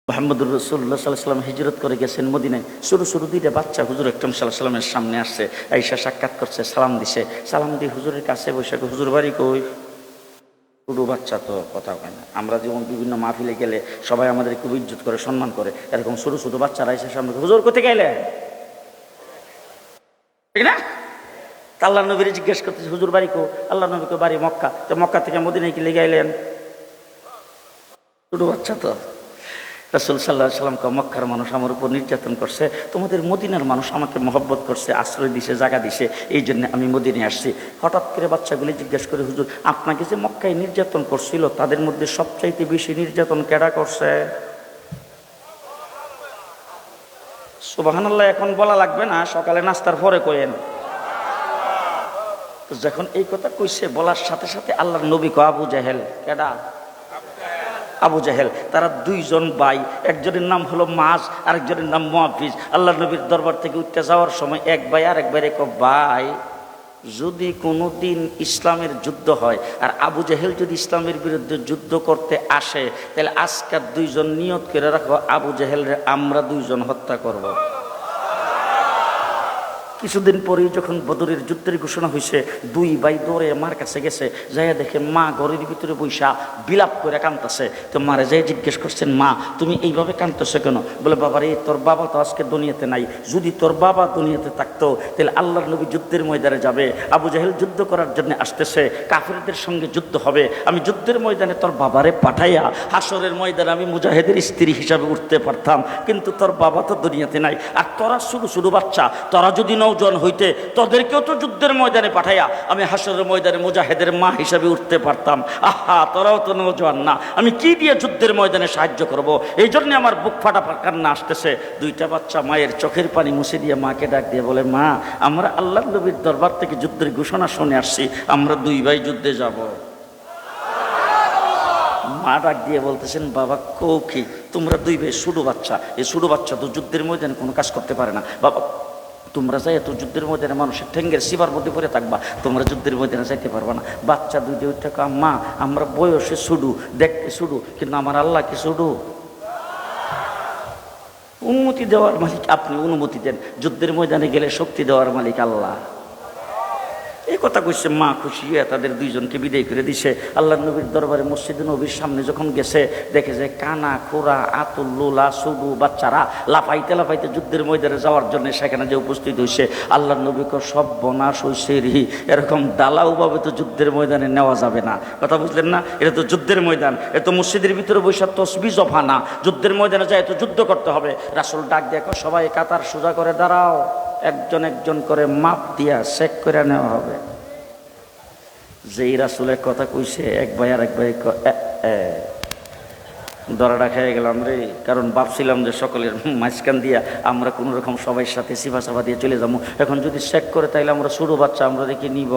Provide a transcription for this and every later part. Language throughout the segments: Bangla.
মুহাম্মদুর রাসূলুল্লাহ সাল্লাল্লাহু আলাইহি ওয়াসাল্লাম হিজরত করে গেছেন মদিনায়। শুরু দুইটা বাচ্চা হুজুর আকরাম সাল্লাল্লাহু আলাইহি ওয়াসাল্লামের সামনে আসছে, আয়েশা সাক্ষাৎ করছে, সালাম দিছে। সালাম দিয়ে হুজুরের কাছে বসে, হুজুর বাড়ি কই? ছোটো বাচ্চা তো কথা কয় না। আমরা যেমন বিভিন্ন মাহফিলে গেলে সবাই আমাদের খুব ইজ্জত করে, সম্মান করে, এরকম ছোট বাচ্চারা এসে সামনে, হুজুর কোথায় গেলে, ঠিক না? আল্লাহ নবীর জিজ্ঞেস করতেছে হুজুর বাড়ি কো? আল্লাহ নবীকে বাড়ি মক্কা। তো মক্কা থেকে মদিনায় কি লেগে আইলেন? ছোটো বাচ্চা তো। রাসূল সাল্লাল্লাহু আলাইহি ওয়াসাল্লাম কে মক্কার মানুষ আমার উপর নির্যাতন করছে, তোমাদের মদিনার মানুষ আমাকে মহব্বত করছে, আশ্রয় দিছে, জায়গা দিছে, এই জন্য আমি মদিনায় আসছি। হঠাৎ করে বাচ্চাগুলি জিজ্ঞেস করে, হুজুর আপনাকে যে মক্কায় নির্যাতন করছিল তাদের মধ্যে সবচাইতে বেশি নির্যাতন কেডা করছে? সুবহানাল্লাহ এখন বলা লাগবে না, সকালে নাস্তার পরে কইেন। তো যখন এই কথা কইছে, বলার সাথে সাথে আল্লাহর নবী কয়, আবু জাহেল। কেডা? আবু জাহেল। তারা দুইজন ভাই, একজনের নাম হলো মাজ, আরেকজনের নাম মুআফিজ। আল্লাহ নবীর দরবার থেকে উঠতে যাওয়ার সময় এক ভাই আরেক ভাইরে কয়, ভাই যদি কোনোদিন ইসলামের যুদ্ধ হয় আর আবু জাহেল যদি ইসলামের বিরুদ্ধে যুদ্ধ করতে আসে, তাহলে আজকের দুইজন নিয়ত করে রাখো, আবু জাহেলরে আমরা দুইজন হত্যা করব। কিছুদিন পরেই যখন বদরের যুদ্ধের ঘোষণা হয়েছে, দুই ভাই দৌড়ে মার কাছে গেছে, যাইয়া দেখে মা ঘরের ভিতরে বৈশা বিলাপ করে কাঁদতেছে। তো মারে যাই জিজ্ঞেস করছেন, মা তুমি এইভাবে কাঁদতেছো কেন? বলে, বাবা রে, তোর বাবা তো আজকে দুনিয়াতে নাই, যদি তোর বাবা দুনিয়াতে থাকতো তাহলে আল্লাহর নবী যুদ্ধের ময়দানে যাবে, আবু জাহেল যুদ্ধ করার জন্য আসতেছে, কাফেরদের সঙ্গে যুদ্ধ হবে, আমি যুদ্ধের ময়দানে তোর বাবারে পাঠাইয়া হাসরের ময়দানে আমি মুজাহিদের স্ত্রী হিসাবে উঠতে পারতাম, কিন্তু তোর বাবা তো দুনিয়াতে নাই। আর তোরা শুধু বাচ্চা, তোরা যদি নওজোয়ান হইতে তোদেরকেও তো যুদ্ধের ময়দানে পাঠাইয়া আমি হাসরের ময়দানে মুজাহিদের মা হিসাবে উঠতে পারতাম। আহা, তোরাও তো নওজোয়ান না, আমি কি দিয়ে যুদ্ধের ময়দানে সাহায্য করব? এই জন্য আমার বুক ফাটা কান্না আসতেছে। দুইটা বাচ্চা মায়ের চোখের পানি মুছে দিয়ে মাকে ডাক দিয়ে বলে, মা আমরা আল্লাহর নবীর দরবার থেকে যুদ্ধের ঘোষণা শুনে আসছি, আমরা দুই ভাই যুদ্ধে যাব। মা ডাক দিয়ে বলতেছেন, বাবা কৌকি তোমরা দুই ভাই ছোটো বাচ্চা, এই ছোটো বাচ্চা তো যুদ্ধের ময়দানে কোনো কাজ করতে পারে না, বাবা তোমরা যাই এত যুদ্ধের ময়দানে মানুষের ঠেঙ্গের শিবার মধ্যে পড়ে থাকবা, তোমরা যুদ্ধের ময়দানে যাইতে পারবা না। বাচ্চা দুইটা ওইটা মা আমরা বয়সে ছুডু, দেখতে ছুডু, কিন্তু আমার আল্লাহ কি ছুডু? অনুমতি দেওয়ার মালিক আপনি, অনুমতি দেন, যুদ্ধের ময়দানে গেলে শক্তি দেওয়ার মালিক আল্লাহ। এই কথা কইছে, মা খুশি হয়ে তাদের দুইজনকে বিদায় করে দিছে। আল্লাহ নবীর দরবারে মসজিদে নবীর সামনে যখন গেছে, দেখে যে কানা খোরা আতুল লোলা সুডু বাচ্চারা লাফাইতে লাফাইতে যুদ্ধের ময়দানে যাওয়ার জন্য সেখানে যে উপস্থিত হয়েছে। আল্লাহ নবীকে সব বনাশ হয়েছে রি, এরকম দালাউভাবে তো যুদ্ধের ময়দানে নেওয়া যাবে না। কথা বুঝলেন না? এটা তো যুদ্ধের ময়দান, এ তো মসজিদের ভিতরে বৈশা তসবি জফা না, যুদ্ধের ময়দানে যায় তো যুদ্ধ করতে হবে। রাসূল ডাক দেখো, সবাই কাতার সোজা করে দাঁড়াও, একজন একজন করে মাপ দিয়া চেক করে নেওয়া হবে। যেই রাসূলের কথা কইছে, এক ভাই আর এক ভাই দরাটা খেয়ে গেলাম রে, কারণ ভাবছিলাম যে সকলের মাঝখান দিয়া আমরা কোনো রকম সবাই সাথে সিফা সাফা দিয়ে চলে যাবো, এখন যদি চেক করে তাইলে আমরা ছোটো বাচ্চা আমরা দেখি নিব।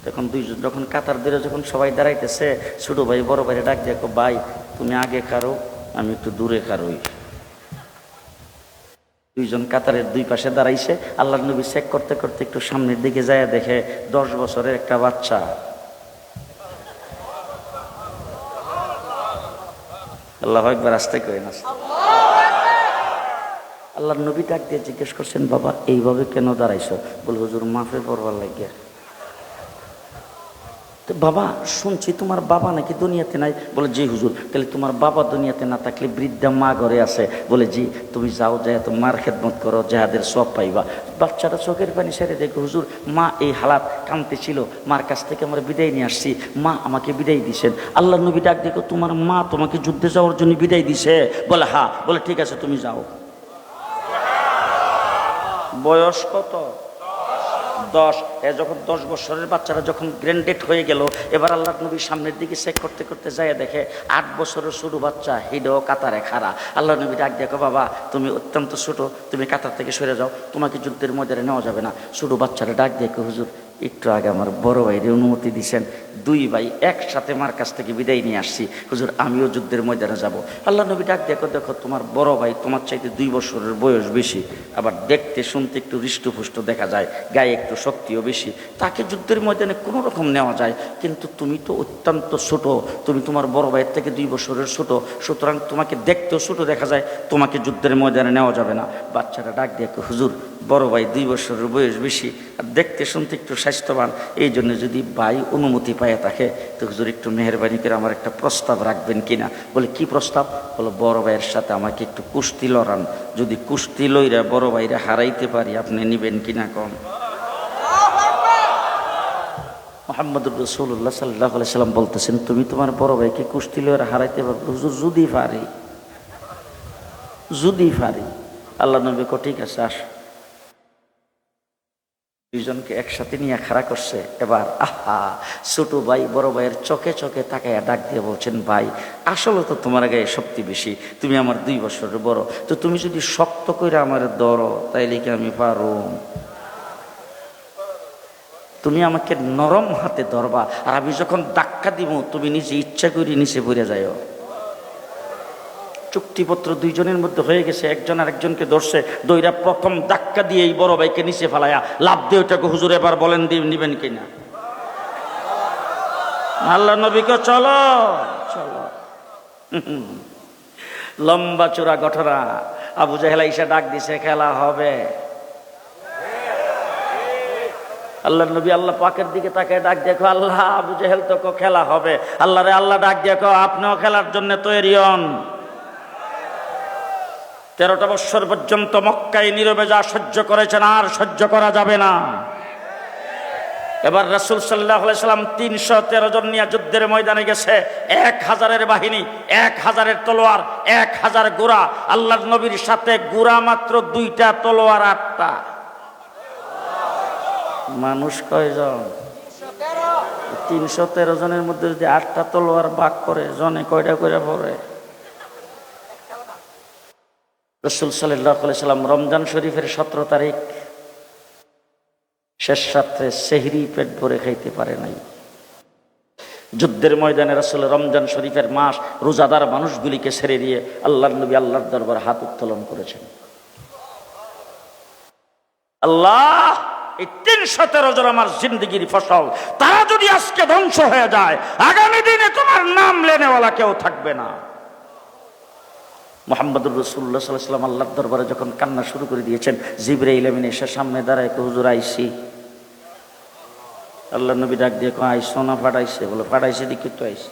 তখন দুইজন যখন কাতার ধরে যখন সবাই দাঁড়াইতেছে, ছোটো ভাই বড় ভাইরে ডাক দেখো, ভাই তুমি আগে কারো, আমি একটু দূরে কারোই। দুইজন কাতারের দুই পাশে দাঁড়াইছে। আল্লাহ নবী চেক করতে করতে একটু সামনের দিকে যায়, দেখে 10 বছরের একটা বাচ্চা। আল্লাহু আকবার, আস্তে করে না। আল্লাহ নবী ডাক দিয়ে জিজ্ঞেস করছেন, বাবা এইভাবে কেন দাঁড়াইছো? বলে, হুজুর মাফে পড়বার লাগিয়া। বাবা শুনছি তোমার বাবা নাকি দুনিয়াতে নাই? বলে, জি হুজুর। তাহলে তোমার বাবা দুনিয়াতে না থাকলে বৃদ্ধা মা ঘরে আছে? বলে, জি। তুমি যাও, যায় তো মার খেদমত করো, যাহাদের সব পাইবা। বাচ্চাটা চোখের পানি সেরে দেখো, হুজুর মা এই হালাত কাঁদতে ছিল, মার কাছ থেকে আমরা বিদায় নিয়ে আসছি, মা আমাকে বিদায় দিছেন। আল্লাহ নবী ডাক দেখো, তোমার মা তোমাকে যুদ্ধে যাওয়ার জন্য বিদায় দিছে? বলে, হ্যাঁ। বলে, ঠিক আছে তুমি যাও। বয়স কত? 10। যখন 10 বছরের বাচ্চারা যখন গ্র্যান্ডেড হয়ে গেল, এবার আল্লাহ নবীর সামনের দিকে চেক করতে করতে যায় দেখে 8 বছরের ছোটো বাচ্চা হিডো কাতারে খাড়া। আল্লাহ নবী ডাক দেখো, বাবা তুমি অত্যন্ত ছোটো, তুমি কাতার থেকে সরে যাও, তোমাকে যুদ্ধের ময়দানে নেওয়া যাবে না। ছোটো বাচ্চারা ডাক দেখো, হুজুর একটু আগে আমার বড় ভাইরে অনুমতি দিয়েছেন, দুই ভাই একসাথে মার কাছ থেকে বিদায় নিয়ে আসছি, হুজুর আমিও যুদ্ধের ময়দানে যাব। আল্লাহ নবী ডাক দেখো, দেখো তোমার বড় ভাই তোমার চাইতে 2 বছরের বয়স বেশি, আবার দেখতে শুনতে একটু হৃষ্টপুষ্ট দেখা যায়, গায়ে একটু শক্তিও বেশি, তাকে যুদ্ধের ময়দানে কোনো রকম নেওয়া যায়, কিন্তু তুমি তো অত্যন্ত ছোট, তুমি তোমার বড় ভাইয়ের থেকে 2 বছরের ছোট, সুতরাং তোমাকে দেখতেও ছোট দেখা যায়, তোমাকে যুদ্ধের ময়দানে নেওয়া যাবে না। বাচ্চারা ডাক দেখো, হুজুর বড় ভাই 2 বছরের বয়স বেশি আর দেখতে শুনতে একটু স্বাস্থ্যবান, এই জন্য যদি ভাই অনুমতি পায় থাকে তো হুজুর একটু মেহরবানি করে আমার একটা প্রস্তাব রাখবেন কিনা। বলে কি প্রস্তাব? বলো বড় ভাইয়ের সাথে আমাকে একটু কুস্তি লড়ান, যদি কুস্তি লইরা বড় ভাইরা হারাইতে পারি আপনি নিবেন কিনা কম। মুহাম্মদুর রাসূলুল্লাহ সাল্লাল্লাহু আলাইহি সাল্লাম বলতেছেন, তুমি তোমার বড় ভাইকে কুস্তি লইরা হারাইতে পারবে? হুজুর যদি পারি, যদি পারি। আল্লাহ নবী কো ঠিক আছে আস। দুইজনকে একসাথে নিয়ে খাড়া করছে। এবার আহা, ছোট ভাই বড় ভাইয়ের চোখে চোখে তাকাইয়া ডাক দিয়ে বলছেন, ভাই আসলে তো তোমার গায়ে শক্তি বেশি, তুমি আমার 2 বছরের বড়, তো তুমি যদি শক্ত করে আমার ধরো তাইলে কি আমি পারো? তুমি আমাকে নরম হাতে ধরবা, আর আমি যখন ধাক্কা দিব তুমি নিজে ইচ্ছা করে নিচে পড়ে যাও। চুক্তিপত্র দুইজনের মধ্যে হয়ে গেছে, একজন আরেকজনকে ধরছে, দইরা প্রথম ধাক্কা দিয়ে এই বড় ভাইকে নিচে ফেলায়া লাভ দিয়ে ওটাকে হুজুর এবার বলেন নিবেন কিনা। আল্লাহ নবীকে চলো চলো। লম্বা চূড়া ঘটনা। আবু জাহেল এসে ডাক দিছে, খেলা হবে। আল্লাহ নবী আল্লাহ পাকের দিকে তাকায় ডাক দেখো, আল্লাহ আবু জাহেল তো খেলা হবে। আল্লাহ রে আল্লাহ ডাক দেখো, আপনিও খেলার জন্য তৈরি হন। 13টা বৎসর পর্যন্ত মক্কায় নীরবে যা সহ্য করেছেন আর সহ্য করা যাবে না। এবার রাসূল সাল্লাল্লাহু আলাইহি সাল্লাম 313 জন নিয়ে যুদ্ধের ময়দানে গেছে। 1000-এর বাহিনী, 1000-এর তলোয়ার, 1000 ঘোড়া। আল্লাহর নবীর সাথে ঘোড়া মাত্র 2টা, তলোয়ার 8টা। মানুষ কয়জন? 313 জনের মধ্যে যদি 8টা তলোয়ার ভাগ করে জনে কয়টা করে পড়ে? রাসূল সাল্লাল্লাহু আলাইহি সাল্লাম রমজান শরীফের 17 তারিখ শেষ রাত্রে সেহরি পেট ভরে খাইতে পারে নাই। যুদ্ধের ময়দানে রাসূল রমজান শরীফের মাস রোজাদার মানুষগুলিকে ছেড়ে দিয়ে আল্লাহর নবী আল্লাহর দরবারে হাত উত্তোলন করেছেন। আল্লাহ, এই 313 জন আমার জিন্দেগির ফসল, তারা যদি আজকে ধ্বংস হয়ে যায়, আগামী দিনে তোমার নাম লেনেওয়ালা কেউ থাকবে না। মুহাম্মদুর রাসূলুল্লাহ সাল্লাল্লাহু আলাইহি ওয়াসাল্লাম আল্লাহর দরবারে যখন কান্না শুরু করে দিয়েছেন, জিবরাইল আমিন এসে সামনে দাঁড়ায়, হুজুর আইছি। আল্লাহ নবী ডাক দিয়ে আইসো না পাঠাইছে? বলে পাঠাইছে, দেখি তো আইসি।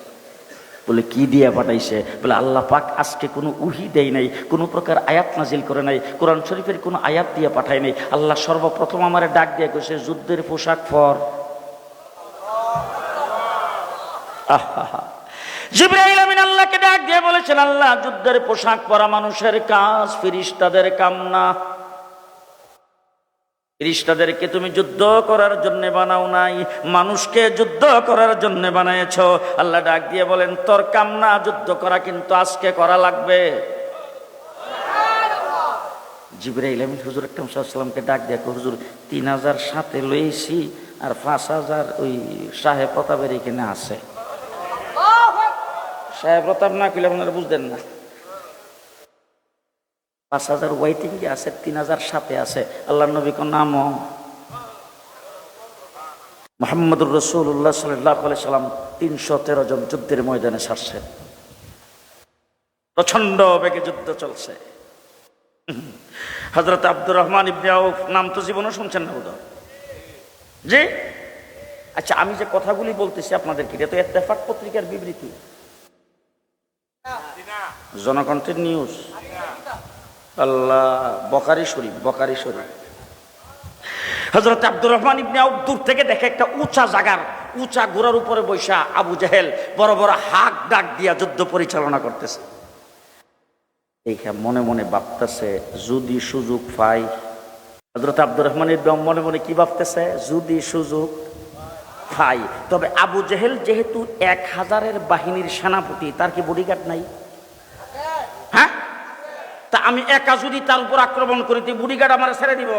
বলে কি দিয়া পাঠাইছে? বলে আল্লাহ পাক আজকে কোনো উহি দেয় নাই, কোনো প্রকার আয়াত নাজিল করে নাই, কোরআন শরীফের কোনো আয়াত দিয়ে পাঠায় নাই। আল্লাহ সর্বপ্রথম আমারে ডাক দিয়ে কইছে, যুদ্ধের পোশাক পর। আহা, জিবরাইল আমিন আল্লাহকে ডাক দিয়ে বলেছেন, আল্লাহ যুদ্ধের পোশাক পরা মানুষের কাজ, ফেরেশতাদের কাম না। ফেরেশতাদেরকে তুমি যুদ্ধ করার জন্য বানাও নাই, মানুষকে যুদ্ধ করার জন্য বানাইছো। আল্লাহ ডাক দিয়ে বলেন, তোর কাম না যুদ্ধ করা, কিন্তু আজকে করা লাগবে। জিবরাইল আমিন হুজুর আকরাম সাল্লাল্লাহু আলাইহি ওয়াসাল্লামকে ডাক দিয়ে, হুজুর 3000 সাথে লইছি আর 5000 ওই সাহেব প্রতাপের এখানে আছে। সাহেব প্রতাপ না কইলে আপনারা বুঝতেন না। 5000 ওয়াইটিং এ আছে, 3000 সাথে আছে। আল্লাহর নবী কোন নাম? মুহাম্মদুর রাসূলুল্লাহ সাল্লাল্লাহু আলাইহি সাল্লাম 313 জন যুদ্ধের ময়দানে ছাড়ছেন। প্রচন্ড বেগে যুদ্ধ চলছে। হযরত আব্দুর রহমান ইবনে আউফ নাম তো জীবনে শুনছেন না বোধহয়? জি। আচ্ছা, আমি যে কথাগুলি বলতেছি আপনাদেরকে, এটা তো ইত্তেফাক পত্রিকার বিবৃতি, জনকণ্ঠের নিউজ। আল্লাহ, বুখারী শরীফ, বুখারী শরীফ। হযরত আব্দুর রহমান ইবনে আউফ দূর থেকে দেখে একটা উঁচা জায়গার উঁচা ঘোড়ার উপরে বৈশা আবু জাহেল বড় বড় হাক ডাক দিয়া যুদ্ধ পরিচালনা করতেছে। এইখানে মনে মনে ভাবতেছে, যদি সুযোগ পাই। হযরত আব্দুর রহমান ইবনে আউফ মনে মনে কি ভাবতেছে? যদি সুযোগ পাই। তবে আবু জাহেল যেহেতু 1000-এর বাহিনীর সেনাপতি, তার কি বডিগার্ড নাই? হ্যাঁ, তা আমি একা যদি তার উপর আক্রমণ করি, বডিগার্ড আমার ছেড়ে দিব?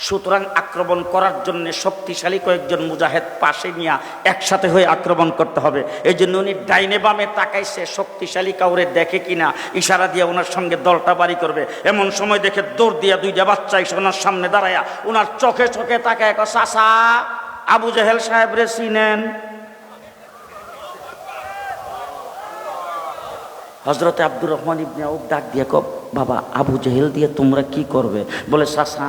সুতরাং আক্রমণ করার জন্য শক্তিশালী কয়েকজন মুজাহিদ পাশে নিয়ে একসাথে হয়ে আক্রমণ করতে হবে। এই জন্য উনি ডাইনে বামে তাকাইছে, শক্তিশালী কাউরে দেখে কিনা ইশারা দিয়ে ওনার সঙ্গে দলটা বাড়ি করবে। এমন সময় দেখে দৌড় দিয়া দুইটা বাচ্চা এসে ওনার সামনে দাঁড়ায়া ওনার চোখে চোখে তাকায়, চাচা আবু জেহেল সাহেব রে চিনেন? হযরতে আব্দুর রহমান ইবনে আউফ ডাক দিয়ে কব, বাবা আবু জেহেল দিয়ে তোমরা কি করবে? বলে চাচা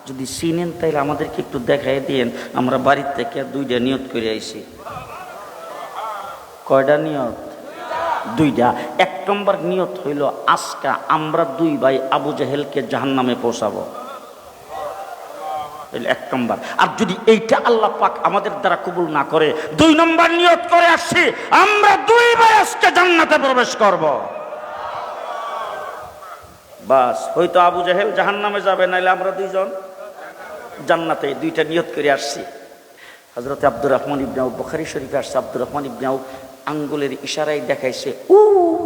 যদি চিনেন তাইলে আমাদেরকে একটু দেখাই দিয়েন, আমরা বাড়ির থেকে দুইটা নিয়ত করে আইছি। কয়টা নিয়ত? দুইটা। এক নম্বর নিয়ত হইল আজকা আমরা দুই ভাই আবু জেহেলকে জাহান্নামে পৌঁছাবো, এক নম্বর। আর যদি এইটা আল্লাহ পাক আমাদের দ্বারা কবুল না করে, দুই নম্বর নিয়ত করে আসছি আমরা দুই ভাই আজকে জান্নাতে প্রবেশ করব। বাস, হয়তো আবু জেহেল জাহান্নামে যাবে, নাইলে আমরা দুইজন জান্নাতে। দুইটা নিয়ত করে আসছি। হযরত আব্দুর রহমান ইবনে আউফ, বুখারী শরীফে আসছে, আব্দুর রহমান ইবনে আউফ আঙ্গুলের ইশারায় দেখাইছে, ও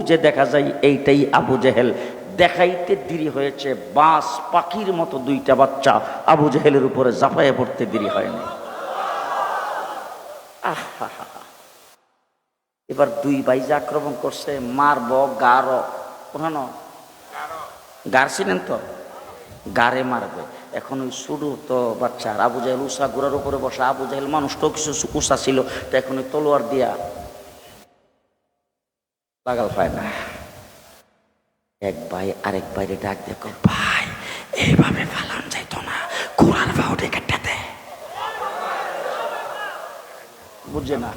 যে দেখা যায় এইটাই আবু জেহেল। দেখাইতে দেরি হয়েছে, বাস পাখির মতো দুইটা বাচ্চা আবু জেহেলের উপরে ঝাঁপাইয়ে পড়তে দেরি হয়নি। এবার দুই ভাই যে আক্রমণ করছে, মারব গার, কোথানো গার ছিলেন তো, গারে মারবে। এখন ওই শুরু তো বাচ্চা আবু জেহেল উষা গোড়ার উপরে বসা, আবু জেহেল মানুষটাও কিছু উষা ছিল, তো এখন ওই তলোয়ার দিয়া লাগাল পায় না। এক ভাই আরেক বাইরে ডাক দেখো, ভাই এইভাবে ফালান যাইতো না, ঘোড়ার ফাউডে কেটে দে। বুঝে না,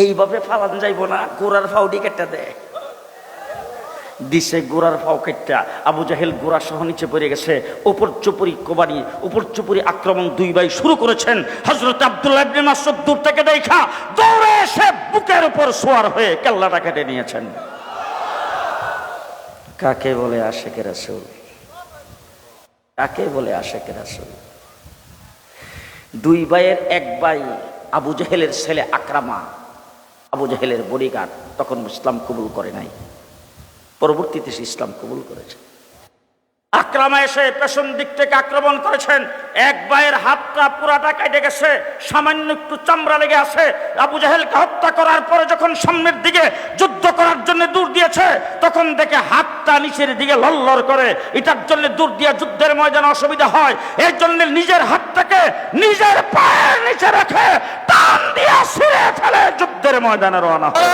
এইভাবে ফালান যাইব না, ঘোড়ার ফাউডি কেটে দে। দিছে গোড়ার ফাও কেটটা, আবু জাহেল গোড়া সহ নিচে পড়ে গেছে। উপর চুপুরি কোবানি, উপর চুপুরি আক্রমণ দুই ভাই শুরু করেছেন। হযরত আব্দুল্লাহ ইবনে মাসউদ দূর থেকে দেখা দৌড়ে এসে বুকের উপর সোয়ার হয়ে কেল্লাটা কেটে নিয়েছেন। কাকে বলে আশিকে রাসূল? কাকে বলে আশিকে রাসূল? দুই ভাইয়ের এক ভাই আবু জাহেলের ছেলে আকরামা, আবু জাহেলের বডিগার্ড, তখন ইসলাম কবুল করে নাই, পরবর্তীতে সে ইসলাম কবুল করেছে। আকরামা এসে পেছন দিক থেকে আক্রমণ করেছেন। এক ভাইয়ের হাতটা পুরাটা কেটে গেছে, সামান্য একটু চামড়া লেগে আছে। আবু জাহেলকে হত্যা করার পরে যখন সামনের দিকে যুদ্ধ করার জন্য দৌড় দিয়েছে, তখন দেখে হাতটা নিচের দিকে লড়লড় করে। এটার জন্য দৌড় দিয়ে যুদ্ধের ময়দানে অসুবিধা হয়, এর জন্য নিজের হাতটাকে নিজের পায়ের নিচে রেখে টান দিয়ে ছিঁড়ে ফেলে যুদ্ধের ময়দানে রওনা হয়।